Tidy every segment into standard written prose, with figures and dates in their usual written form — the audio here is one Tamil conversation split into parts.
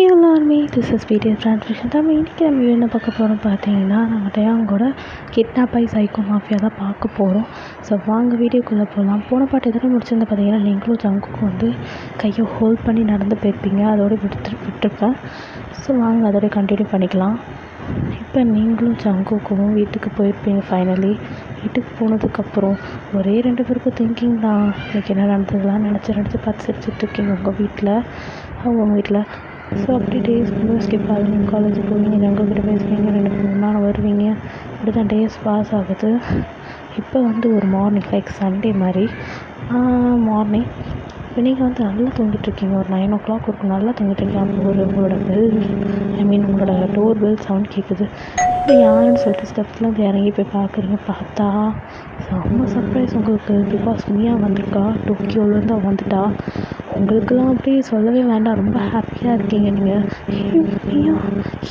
எல்லாருமே திஸ் இஸ் வீடியோ ட்ரான்ஸ்மிஷன் தான். இன்றைக்கி நம்ம என்ன பார்க்க போகிறோம் பார்த்தீங்கன்னா, நம்ம டயாங்கோட கிட்னாப் ஆகி சைக்கோ மாஃபியா தான் பார்க்க போகிறோம். ஸோ வாங்க வீடியோக்குள்ளே போகலாம். போன பாட்டு எதனா முடிச்சிருந்து பார்த்தீங்கன்னா, நீங்களும் ஜங்குக்கும் வந்து கையை ஹோல்ட் பண்ணி நடந்து போயிருப்பீங்க, அதோடு விட்டுருப்பேன். ஸோ வாங்க அதோட கண்டினியூ பண்ணிக்கலாம். இப்போ நீங்களும் ஜங்குக்கும் வீட்டுக்கு போயிருப்பீங்க. ஃபைனலி வீட்டுக்கு போனதுக்கப்புறம் ஒரே 2 பேருக்கும் திங்கிங் தான், இன்றைக்கி என்ன நடந்ததுலாம் நினச்சி பார்த்து சிரிச்சிட்ருக்கீங்க உங்கள் வீட்டில், அவங்க வீட்டில். ஸோ அப்படி டேஸ் வந்து ஸ்கிப் ஆகுது. காலேஜ் போவீங்க, ஜங்குக்கிட்ட பேசுவீங்க, 2 நாள் வருவீங்க, அப்படி தான் டேஸ் பாஸ் ஆகுது. இப்போ வந்து ஒரு மார்னிங் லைக் சண்டே மாதிரி மார்னிங் இப்போ நீங்கள் வந்து நல்லா தூங்கிட்டுருக்கீங்க. ஒரு 9 o'clock இருக்கும், நல்லா தூங்கிட்டுருக்கீங்க. அப்போ உங்களோட உங்களோட டோர் பெல் சவுண்ட் கேட்குது. இப்போ யாருன்னு சொல்லிட்டு ஸ்டெப்ஸ்லாம் இறங்கி போய் பார்க்குறீங்க. பார்த்தா செம்ம சர்ப்ரைஸ் உங்களுக்கு. பிகாஸ் மியா வந்திருக்கா, டோக்கியோலேருந்து வந்துட்டா. உங்களுக்கெல்லாம் அப்படி சொல்லவே வேண்டாம், ரொம்ப ஹாப்பியாக இருக்கீங்க நீங்கள். மியா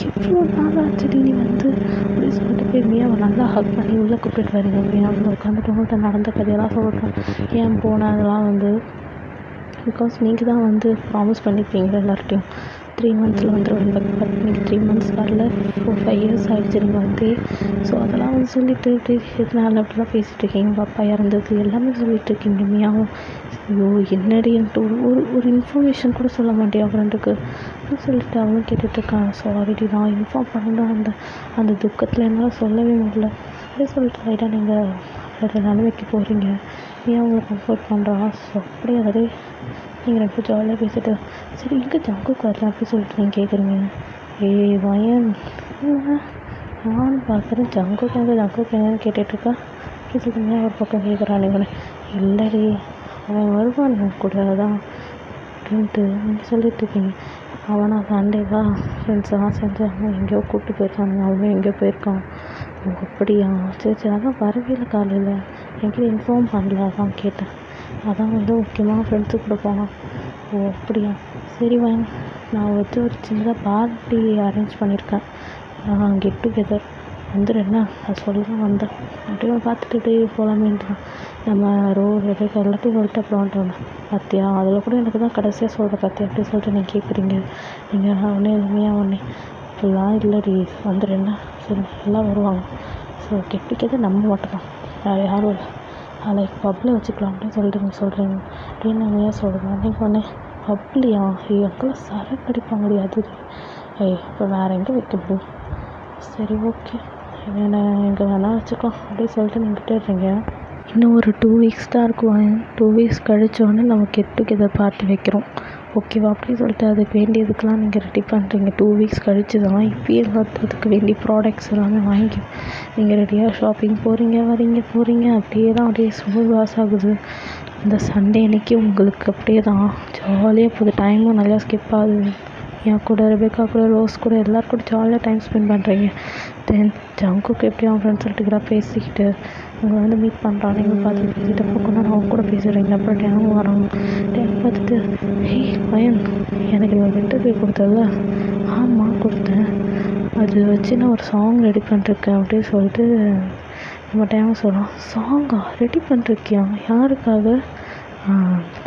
எவ்வளோ நாள் ஆச்சுடி நீ வந்து அப்படி சொல்லிட்டு போய் மியாவை நல்லா ஹக் பண்ணி உள்ளே கூப்பிட்டு வரீங்க. மியா வந்து உட்காந்துட்டு உங்கள்கிட்ட நடந்த கதையெல்லாம் சொல்லட்டும், ஏன் போன அதெல்லாம் வந்து பிகாஸ் நீங்கள் தான் வந்து ப்ராமிஸ் பண்ணியிருப்பீங்க எல்லார்ட்டையும் 3 months வந்துடுவேன். பட் நீங்கள் 3 months வரல, 4-5 years ஆகிடுச்சு நீங்கள் வந்து. ஸோ அதெல்லாம் வந்து சொல்லிவிட்டு இப்படி இதனால அப்படிலாம் பேசிகிட்ருக்கீங்க. பாப்பா இறந்தது எல்லாமே சொல்லிகிட்ருக்கீங்க. மியாவும் ஐயோ என்னடி என்கிட்ட ஒரு இன்ஃபர்மேஷன் கூட சொல்ல மாட்டேன் ஃப்ரெண்டுக்கு சொல்லிட்டு அவளும் கேட்டுட்ருக்காங்க. சாரிடி நான் இன்ஃபார்ம் பண்ணணும், அந்த துக்கத்தில் என்னால் சொல்லவே முடியல அப்படியே சொல்லிட்டு ரைட்டாக நீங்கள் வேறு நிலைமைக்கு போகிறீங்க. ஏன் அவங்களை கம்ஃபர்ட் பண்ணுறா. ஸோ அப்படியே அதே நீங்கள் 2 ஜாலியாக பேசிட்டு சரி எங்கே ஜங்குக்கு வரலாம் அப்படி சொல்லிட்டு நீங்கள் கேட்குறீங்க. வயன் நான் பார்க்குறேன் ஜங்குக்கு எங்கன்னு கேட்டுட்ருக்கா. அப்படி சொல்லுங்க ஒரு பக்கம் கேட்குறான். நீங்கள் இல்லடி அவன் வருவான் கூட தான் அப்படின்ட்டு நீங்கள் சொல்லிட்டுருக்கீங்க. அவனா சண்டேவா ஃப்ரெண்ட்ஸெல்லாம் செஞ்சு அவன் எங்கேயோ கூப்பிட்டு போயிருக்காங்க, அவனும் எங்கேயோ போயிருக்கான். அப்படியா சரி அதான் வரவே காலையில் என்கிட்ட இன்ஃபார்ம் பண்ணல, அதான் கேட்டேன். அதான் வந்து முக்கியமாக ஃப்ரெண்ட்ஸு கூட போனான். ஓ அப்படியா சரி வாங்க, நான் வந்து ஒரு சின்னதாக பார்ட்டி அரேஞ்ச் பண்ணியிருக்கேன், கெட் டுகெதர் வந்துடுறேன்னா அது சொல்லி தான் வந்தேன். அப்படியே பார்த்துட்டு அப்படியே போகலாமேன்றான். நம்ம எல்லாத்தையும் சொல்லிட்டு அப்புறம் வந்துட்டோம். பார்த்தியா அதில் கூட எனக்கு தான் கடைசியாக சொல்கிறேன் பார்த்தியா அப்படி சொல்லிட்டு நீங்கள் கேட்குறீங்க. நீங்கள் ஒன்றே ஒன்றே அப்படிலாம் இல்லடி வந்துடுறேன்னா சரி எல்லாம் வருவாங்க. ஸோ கெட் டுகெதர் நம்ம மட்டும்தான், வேறு யாரும் இல்லை, லைக் பப்பில் வச்சுக்கலாம் அப்படின்னு சொல்லிட்டு நீங்கள் சொல்கிறீங்க. அப்படின்னு நான் ஏன் சொல்கிறேன் நீங்கள் ஒன்று பப்ளியா எங்கெல்லாம் சரக்கு அடிப்பாங்க முடியாது. இப்போ வேறு எங்கே வைக்க முடியும். சரி ஓகே என்ன எங்கே வேணால் வச்சுக்கலாம் அப்படின்னு சொல்லிட்டு நீங்கள் விட்டுடுறீங்க. இன்னும் ஒரு 2 weeks தான் இருக்குவாங்க. 2 weeks கழிச்சோடனே நம்ம கெட் டுகெதர் பார்ட்டி வைக்கிறோம் ஓகேவா அப்படின்னு சொல்லிட்டு அதுக்கு வேண்டியதுக்கெலாம் நீங்கள் ரெடி பண்ணுறீங்க. 2 weeks கழிச்சு தான் இப்போயே அதுக்கு வேண்டிய ப்ராடக்ட்ஸ் எல்லாமே வாங்கி நீங்கள் ரெடியாக ஷாப்பிங் போகிறீங்க அப்படியே தான் அப்படியே ஸ்மூத் வாஸ் ஆகுது. அந்த சண்டே அன்றைக்கி உங்களுக்கு அப்படியே தான் ஜாலியாக போகுது. டைமும் நல்லா ஸ்கிப் ஆகுது. என் கூட ரெபேக்கா கூட ரோஸ் கூட எல்லோரும் கூட ஜாலியாக டைம் ஸ்பெண்ட் பண்ணுறீங்க. தென் ஜங்குக்கு எப்படி அவன் ஃப்ரெண்ட்ஸ் சொல்லிட்டு பேசிக்கிட்டு உங்களை வந்து மீட் பண்ணுறான். நீங்கள் பார்த்து பேசிகிட்டு போக்கணும் நான் அவங்க கூட பேசுகிறீங்க. அப்புறம் டேமும் வரோம். டேம் பார்த்துட்டு பையன் எனக்கு ஒரு இன்டர்வியூ கொடுத்தல. ஆமாம் கொடுத்தேன், அது வச்சு நான் ஒரு சாங் ரெடி பண்ணிருக்கேன் அப்படின்னு சொல்லிட்டு நம்ம டைமும் சொல்கிறோம். சாங்கா ரெடி பண்ணிருக்கியா யாருக்காக?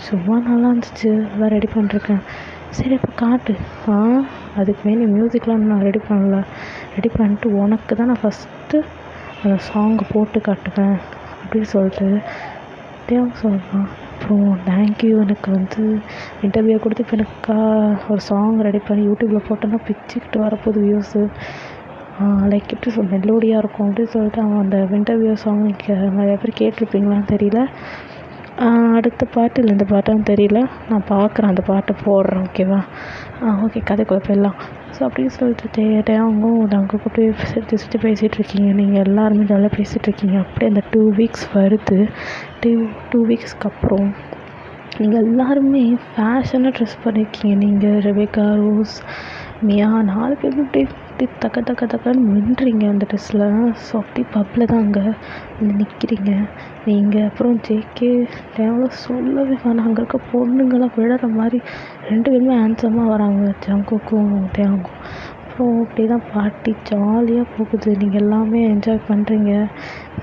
சும்மா நல்லா இருந்துச்சு அதான் ரெடி பண்ணிருக்கேன். சரி அப்போ காட்டு. அதுக்கு வேண்டிய மியூசிக்லாம் நான் ரெடி பண்ணிட்டு உனக்கு தான் நான் ஃபஸ்ட்டு அந்த சாங்கை போட்டு காட்டுவேன் அப்படின்னு சொல்லிட்டு தேவை சொல்கிறான். அப்புறம் தேங்க்யூ எனக்கு வந்து இன்டர்வியூ கொடுத்து இப்போ எனக்கு ஒரு சாங் ரெடி பண்ணி யூடியூப்பில் போட்டோன்னா பிச்சுக்கிட்டு வரப்போகுது வியூஸு. லைக் எப்படி மெலோடியாக இருக்கும் அப்படின்னு சொல்லிட்டு அவன் அந்த இன்டர்வியூ சாங் நீங்கள் நிறைய பேர் கேட்டிருப்பீங்களான்னு தெரியல. அடுத்த பாட்டு இல்லை இந்த பாட்டுன்னு தெரியல, நான் பார்க்குறேன் அந்த பாட்டை போடுறேன் ஓகேவா. ஓகே கதைக்குள்ள போயிடலாம். ஸோ அப்படின்னு சொல்லிட்டு அவங்க கூட சிரிச்சு பேசிகிட்ருக்கீங்க. நீங்கள் எல்லாருமே ஜாலியாக பேசிகிட்ருக்கீங்க. அப்படியே அந்த 2 weeks வருது. 2 weeksக்கு அப்புறம் நீங்கள் எல்லாருமே ஃபேஷனாக ட்ரெஸ் பண்ணியிருக்கீங்க. நீங்கள் ரெபேக்கா ரோஸ் மியா 4 பேரும் இப்படி தக்கன்னு மின்னுறீங்க அந்த ட்ரெஸ்ஸில். ஸோ அப்படி பப்பில் தான் அங்கே வந்து நிற்கிறீங்க நீங்கள். அப்புறம் ஜேகே தேவை சொல்லவே வேணாம், அங்கே இருக்க பொண்ணுங்களாம் விழுற மாதிரி 2 பேருமே ஹேண்ட்ஸமாக வராங்க, ஜங்குக்கும் தேவங்கும். ஸோ அப்படி தான் பார்ட்டி ஜாலியாக போகுது. நீங்கள் எல்லாமே என்ஜாய் பண்ணுறீங்க.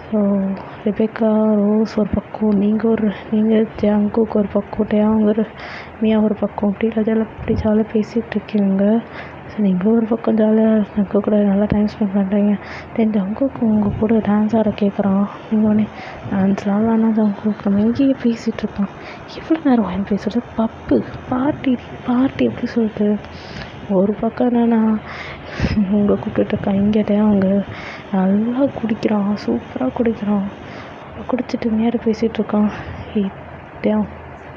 ஸோ ரெபேக்கா, ரோஸ் ஒரு பக்கம், நீங்கள் ஜங்குக்கு ஒரு பக்கம், டேயாங் மியா ஒரு பக்கம், அப்படி ஜாலியாக பேசிகிட்டு இருக்கீங்க. ஸோ நீங்களும் ஒரு பக்கம் ஜாலியாக ஜங்கு கூட நல்லா டைம் ஸ்பெண்ட் பண்ணுறீங்க. தென் ஜங்குக்கு உங்கள் கூட டான்ஸ் ஆட கேட்குறான். நீங்கள் உடனே டான்ஸ்லாம் வேணாம் ஜங்குக்கு, நம்ம எங்கேயே பேசிகிட்டு இருக்கான். எவ்வளோ நேரம் வாங்கி பேசுகிறது, பார்ட்டி எப்படி சொல்லிட்டு ஒரு பக்கம் என்னென்னா உங்களை கூப்பிட்டுருக்கான். இங்கேட்டே அவங்க நல்லா குடிக்கிறான், சூப்பராக குடிக்கிறான். குடிச்சிட்டு நேர பேசிகிட்ருக்கான்.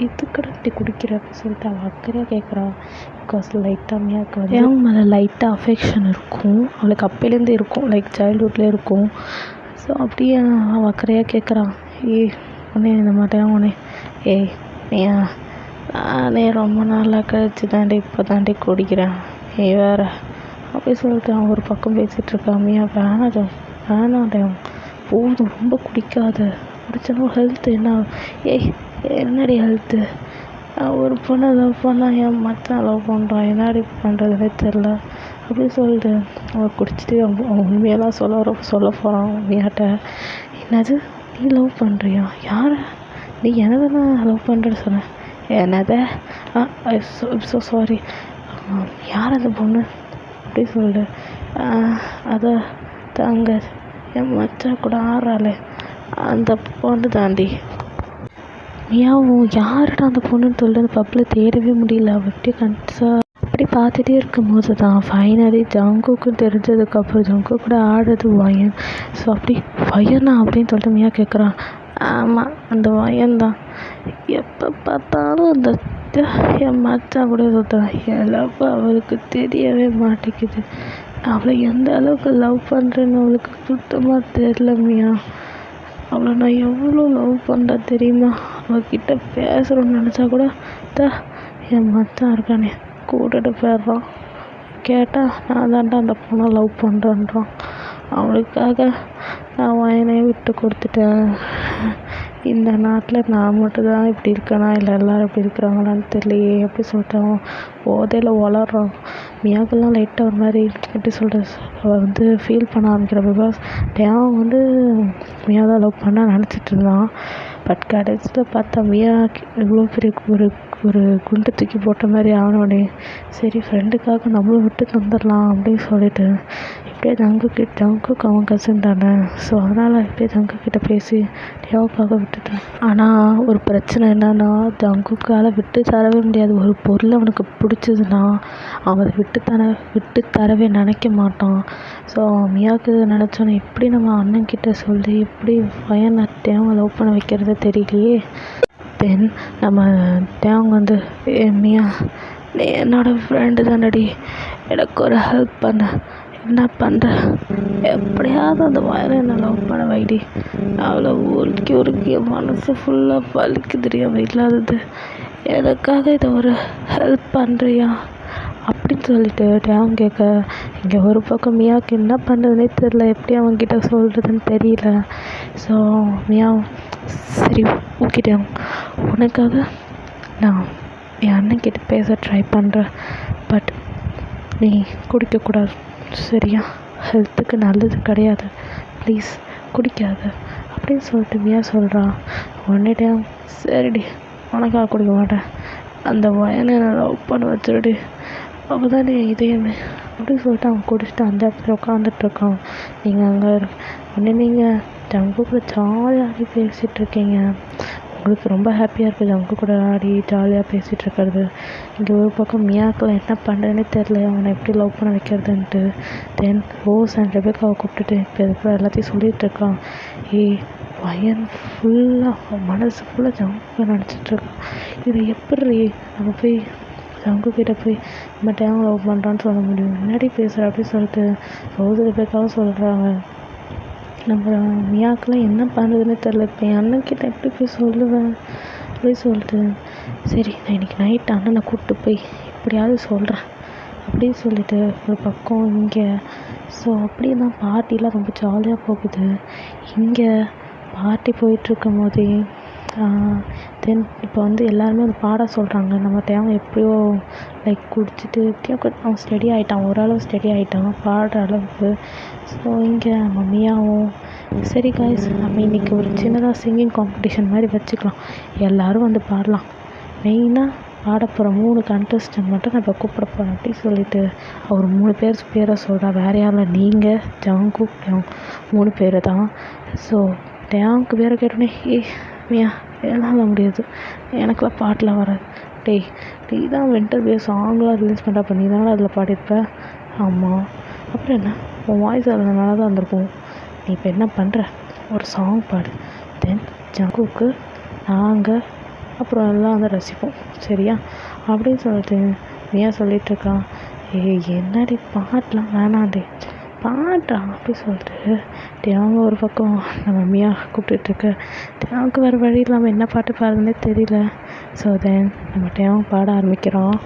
இதுக்கடை இப்படி குடிக்கிற அப்படின்னு சொல்லிட்டு அவள் அக்கறையாக கேட்குறான். பிகாஸ் லைட்டாக மியாவுக்கு வந்து அவங்க மேலே லைட்டாக அஃபெக்ஷன் இருக்கும், அவளுக்கு அப்போலேருந்து இருக்கும், லைக் சைல்ட்ஹுட்லேயே இருக்கும். ஸோ அப்படியே அவள் அக்கறையாக கேட்குறான். உடனே இந்த மாட்டேன் உடனே மியா, நானே ரொம்ப நாளாக கழிச்சு தாண்டி இப்போ தாண்டி குடிக்கிறேன், வேறு அப்படி சொல்லிட்டு அவன் ஒரு பக்கம் பேசிகிட்ருக்கான். மியா வேணாம் போதும், ரொம்ப குடிக்காத, குடிச்சனும் ஹெல்த்து என்ன, என்னடி ஹெல்த்து, ஒரு பொண்ணை லவ் பண்ணால் என் மச்சான் லவ் பண்ணுறான், என்னடி பண்ணுறதுனே தெரில அப்படின்னு சொல்லிட்டு அவன் குடிச்சிட்டு அவன் உண்மையெல்லாம் சொல்ல போகிறான் மியாட்ட. என்னது, நீ லவ் பண்ணுறியா, யாரை, நீ என்ன தானே லவ் பண்ணுறேன்னு சொன்னேன், என்னதை, ஸோ சாரி, யார் அந்த பொண்ணு அப்படி சொல்லிட்டு, அதை தாங்க என் மச்சான் கூட ஆடுறாளே அந்த பொண்ணு தாண்டி. மியாவும் யாருடா அந்த பொண்ணுன்னு சொல்லிட்டு அந்த பப்பில் தேடவே முடியல. அவள் அப்படியே கன்ஃபியூஸாக அப்படி பார்த்துட்டே இருக்கும் போது தான் ஃபைனலி ஜங்குக்கும் தெரிஞ்சதுக்கப்புறம் ஜங்கு கூட ஆடுறது வயன். ஸோ அப்படி வயனா அப்படின்னு சொல்லிட்டு மியா கேட்குறான். ஆமாம், அந்த வயன்தான், எப்போ பார்த்தாலும் அந்த என் மச்சான் கூட சுற்றுறான். எல்லாப்போ அவளுக்கு தெரியவே மாட்டேங்குது, அவளை எந்த அளவுக்கு லவ் பண்ணுறேன்னு அவளுக்கு சுத்தமாக தெரியல மியா. அவளை நான் எவ்வளோ லவ் பண்ணுறேன் தெரியுமா, அவகிட்ட பேசுகிறோன்னு நினச்சா கூட என் மச்சான் இருக்கானே கூட்டிட்டு போயிடுறான். கேட்டால் நான் தான்டா அந்த பொண்ணை லவ் பண்ணுறேன்றான். அவளுக்காக நான் வயனையே விட்டு கொடுத்துட்டேன். இந்த நாட்டில் நான் மட்டும்தான் இப்படி இருக்கேனா, இல்லை எல்லோரும் இப்படி இருக்கிறாங்களான்னு தெரியலையே அப்படி சொல்லிட்டு அவன் போதையில் வளர்றான். மியாக்கெல்லாம் லைட்டாக ஒரு மாதிரி எப்படி சொல்கிறது, அவள் வந்து ஃபீல் பண்ண ஆரம்பிக்கிறான். பிகாஸ் அவன் வந்து மியா தான் லவ் பண்ண நினச்சிட்டு இருந்தான். பட் கடைசியில் பார்த்தா மியா இவ்வளோ பெரிய ஒரு குண்டை தூக்கி போட்ட மாதிரி ஆனோடனே சரி ஃப்ரெண்டுக்காக நம்மளும் விட்டு தந்துடலாம் அப்படின்னு சொல்லிட்டு இப்படியே ஜங்குக்கு அவன் கசின் தானே. ஸோ அதனால் இப்படியே ஜங்குக்கிட்ட பேசி டேவுக்காக விட்டுட்டேன். ஆனால் ஒரு பிரச்சனை என்னன்னா, ஜங்குக்கால் விட்டு தரவே முடியாது. ஒரு பொருள் அவனுக்கு பிடிச்சதுன்னா அவன் அதை விட்டு தரவே நினைக்க மாட்டான். ஸோ மியாவுக்கு நினச்சோன்னே எப்படி நம்ம அண்ணன்கிட்ட சொல்லி எப்படி பையன் லவ் பண்ண வைக்கிறது தெரியலையே. தென் நம்ம தேவங்க வந்து மியா, நீ என்னோடய ஃப்ரெண்டு தானடி, எனக்கு ஒரு ஹெல்ப் பண்ண, என்ன பண்ணுற, எப்படியாவது அந்த வயலை என்ன லவ் பண்ண வைடி, அவளை உருக்கி மனசு ஃபுல்லாக வலிக்குதுடி அவள் இல்லாதது, எனக்காக இதை ஒரு ஹெல்ப் பண்ணுறியா அப்படின்னு சொல்லிட்டு டேவன் கேட்க, இங்கே ஒரு பக்கம் மியாவுக்கு என்ன பண்ணுறதுனே தெரில, எப்படி அவன்கிட்ட சொல்கிறதுன்னு தெரியல. ஸோ மியா சரி ஓகே டேவன், உனக்காக நான் என் அண்ணன்கிட்ட பேச ட்ரை பண்ணுறேன், பட் நீ குடிக்கக்கூடாது சரியா, ஹெல்த்துக்கு நல்லது கிடையாது, ப்ளீஸ் குடிக்காத அப்படின்னு சொல்லிட்டு மியா சொல்கிறான். உடனே டேவன் சரிடி உனக்காக குடிக்க மாட்டேன், அந்த வயனை நான் லவ் பண்ண வச்சிருடி, அவள் தானே இதயமே அப்படின்னு சொல்லிட்டு அவன் குடிச்சிட்டு அந்த இடத்துல உட்காந்துட்ருக்கான். நீங்கள் அங்கே உடனே நீங்கள் ஜங்கு கூட ஜாலியாக பேசிகிட்ருக்கீங்க, உங்களுக்கு ரொம்ப ஹாப்பியாக இருக்குது ஜங்கு கூட ஆடி ஜாலியாக பேசிகிட்டு இருக்கிறது. இங்கே ஒரு பக்கம் மியாக்கெல்லாம் என்ன பண்ணுறதுனே தெரில, அவனை எப்படி லவ் பண்ண வைக்கிறதுன்ட்டு. தென் ரோஸ் அண்ட் ரெபேக்காவை கூப்பிட்டுட்டு இப்போ இருக்கிற எல்லாத்தையும் சொல்லிகிட்ருக்கான். பையன் ஃபுல்லாக மனசு ஃபுல்லாக ஜங்கு நினச்சிட்ருக்கான். இது எப்படி நம்ம போய் ஜங்குக்கிட்ட போய் நம்ம டேவ் லவ் பண்ணுறான்னு சொல்ல முடியும், முன்னாடி பேசுகிற அப்படின்னு சொல்லிட்டு ரோஸ் ரெபேக்காவும் சொல்கிறாங்க. நம்ம மியாக்கெல்லாம் என்ன பண்ணுறதுன்னு தெரில, இப்போ என் அண்ணன்கிட்ட எப்படி போய் சொல்லுவேன் அப்படின்னு சொல்லிட்டு சரி நான் இன்றைக்கி நைட் அண்ணனை கூப்பிட்டு போய் எப்படியாவது சொல்கிறேன் அப்படின்னு சொல்லிட்டு ஒரு பக்கம் இங்கே. ஸோ அப்படியே தான் பார்ட்டிலாம் ரொம்ப ஜாலியாக போகுது. இங்கே பார்ட்டி போயிட்டுருக்கும் போதே தென் இப்போ வந்து எல்லாருமே வந்து பாட சொல்கிறாங்க. நம்ம தேவை எப்படியோ லைக் குடிச்சிட்டு எப்படியோ அவன் ஸ்டடி ஆகிட்டான், ஓரளவு ஸ்டடி ஆகிட்டான் பாடுற அளவுக்கு. ஸோ இங்கே மம்மியாவும் சரி காய்ஸ், நம்ம இன்றைக்கி ஒரு சின்னதாக சிங்கிங் காம்படிஷன் மாதிரி வச்சுக்கலாம். எல்லோரும் வந்து பாடலாம். மெயினாக பாட போகிற 3 கண்டஸ்டன்ட் மட்டும் நான் இப்போ கூப்பிட போகிறேன் அப்படின்னு சொல்லிட்டு அவர் 3 பேரை சொல்கிறா. வேறு யாரும் நீங்கள் ஜங்குக் 3 பேர் தான். ஸோ டேங்க்கு பேரை கேட்டோன்னே மியா என்னால் முடியாது, எனக்குலாம் பாட்டெலாம் வராது. நீ தான் வின்டர் வேவ் சாங்லாம் ரிலீஸ் பண்ணுற, அப்போ நீ தானே அதில் பாடியிருப்ப. ஆமாம், அப்புறம் என்ன, உன் வாய்ஸ் அதில் நல்லா தான் இருந்திருக்கும். நீ இப்போ என்ன பண்ணுற, ஒரு சாங் பாடு. தென் ஜங்குக்கு நாங்கள் அப்புறம் எல்லாம் வந்து ரசிப்போம், சரியா அப்படின்னு சொல்லிட்டு மியா சொல்லிகிட்ருக்கான். என்னடி பாட்டெலாம் வேணாண்டி, பாடுறா அப்படி சொல்லிட்டு தேவங்க ஒரு பக்கம் நம்ம மியா கூப்பிட்டுட்ருக்க. தேவங்க வேறு வழி இல்லாமல் என்ன பாட்டு பாடுறதுனே தெரியல. ஸோ தென் நம்ம தேவங்க பாட ஆரம்பிக்கிறோம்.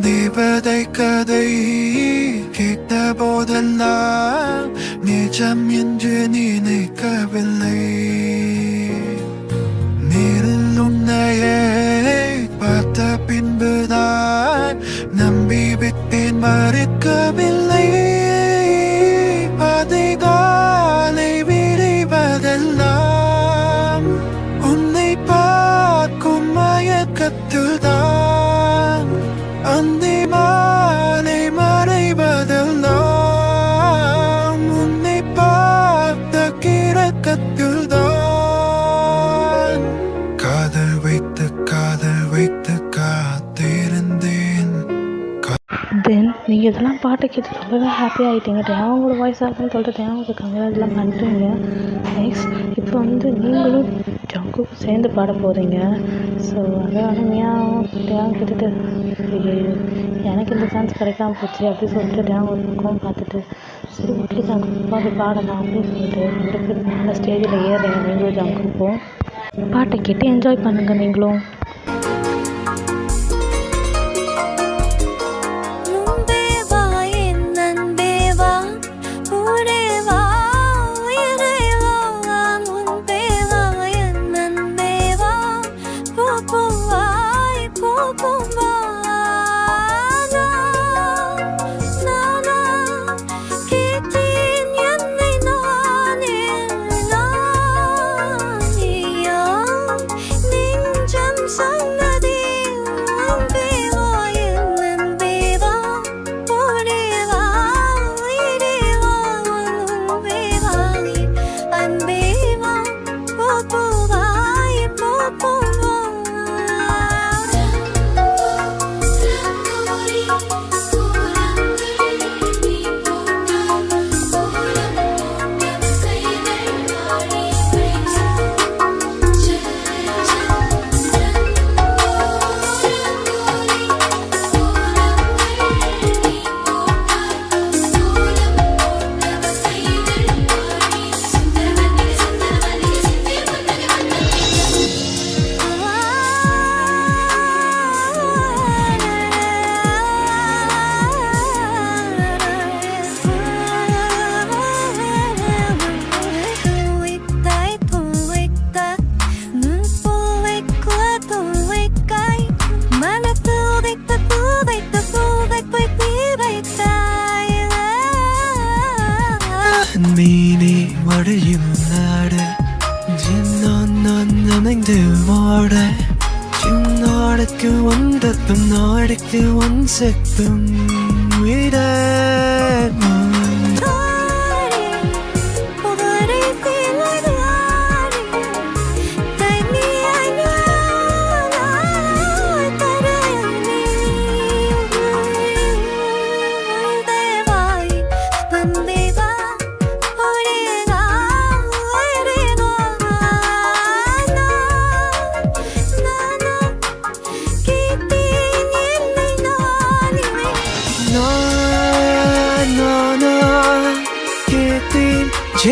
தேவதை கதை கேட்ட போதெல்லாம் நிஜம் என்று நினைக்கவில்லை. நேரில் உன்னையே பார்த்த பின்புதான் நம்பி விட்டேன், மறுக்கவில்லை. அதிகாலை விரைவதெல்லாம் உன்னை பார்க்கும் மயக்கத்துதான், அந்தி மாலை மறைவதெல்லாம் உன்னை பார்த்த கிறக்கத்துதான். காதல் வைத்து காத்திருந்தேன். தென் நீங்கள் இதெல்லாம் பாட்டை கேட்டு ரொம்பவே ஹாப்பி ஆகிட்டீங்க. தேவங்களோட வாய்ஸாக இருக்குன்னு சொல்லிட்டு தேவங்களுக்கு கங்கராஜெலாம் பண்ணுறீங்க. நெக்ஸ்ட் இப்போ வந்து நீங்களும் ஜங்குக்கும் சேர்ந்து பாட போகிறீங்க. ஸோ அதை அருமையாக தேவங்க கேட்டுட்டு எனக்கு இந்த சான்ஸ் கிடைக்காம போச்சு அப்படின்னு சொல்லிட்டு தேவங்க ஒரு பக்கம் பார்த்துட்டு சரி ஓகே ஜங்கு பாடலாம் அப்படின்னு சொல்லிட்டு 2 பேர் மேலே ஸ்டேஜில் ஏறுறீங்க. நீங்களும் ஜங்குக்கும் பாட்டை கேட்டு என்ஜாய் பண்ணுங்கள் நீங்களும். மீனி மடியும் நாட நனைந்து வாட நாடுக்கு வந்தத்தும் நாடுக்கு வந்தத்தும் விட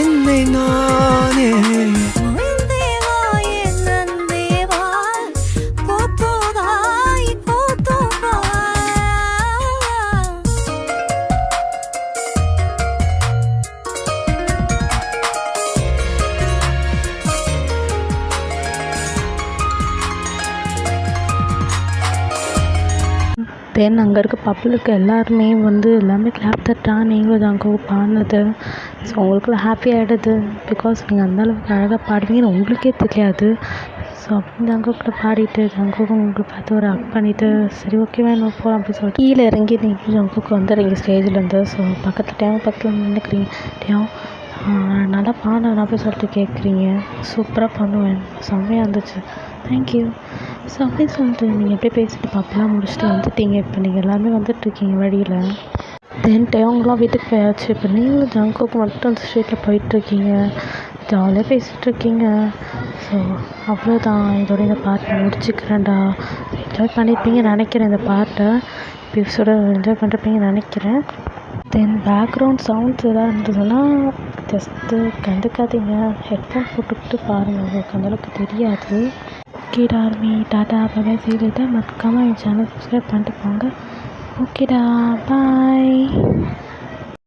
என்னை நானே தென் அங்கே இருக்க பப்பில் இருக்க எல்லாருமே எல்லாமே கிளாப் தட்டான் நீங்களும் ஜங்குக்கு பாடினது. ஸோ உங்களுக்குள்ள ஹாப்பி ஆகிடுது. பிகாஸ் நீங்கள் அந்தளவுக்கு அழகாக பாடுவீங்கன்னு உங்களுக்கே தெரியாது. ஸோ அப்படி ஜங்குக்கிட்ட பாடிட்டு ஜங்குக்கு உங்களுக்கு பார்த்து ஒரு ஹக் பண்ணிவிட்டு சரி ஓகே வேணும் போகலாம் அப்படின்னு சொல்லிட்டு கீழே இறங்கி நீங்கள் ஜங்குக்கு வந்துடுறீங்க ஸ்டேஜ்லேருந்து. ஸோ பக்கத்தில் நினைக்கிறீங்க நல்லா பாடுறேன் அப்படின்னு சொல்லிட்டு கேட்குறீங்க. சூப்பராக பண்ணுவேன், செம்மையாக இருந்துச்சு, தேங்க்யூ. ஸோ அப்படின்னு சொல்லிட்டு நீங்கள் எப்படியே பேசிட்டு பாப்பெல்லாம் முடிச்சுட்டு வந்துட்டீங்க. இப்போ நீங்கள் எல்லாருமே வந்துட்டுருக்கீங்க வழியில். தென் டேவங்களாம் வீட்டுக்கு போயாச்சு. இப்போ நீங்களும் ஜங்குக்கு மட்டும் அந்த ஸ்ட்ரீட்டில் போயிட்டுருக்கீங்க, ஜாலியாக பேசிகிட்ருக்கீங்க. ஸோ அவ்வளோதான், இதோட இந்த பாட்டை முடிச்சுக்கிறேன்டா. என்ஜாய் பண்ணியிருப்பீங்கன்னு நினைக்கிறேன். இந்த பாட்டை எபிசோட என்ஜாய் பண்ணிருப்பீங்கன்னு நினைக்கிறேன். தென் பேக்ரவுண்ட் சவுண்ட்ஸ் எதாவது இருந்ததுன்னா ஜஸ்ட்டு கண்டுக்காதீங்க, ஹெட்ஃபோன் போட்டுக்கிட்டு பாருங்கள், உங்களுக்கு அந்தளவுக்கு தெரியாது. ஓகேடா ஆர்மி, டாட்டா பை செய்துட்டு மறக்காமல் என் சேனல் சப்ஸ்கிரைப் பண்ணிட்டு போங்க. ஓகேடா, பாய்.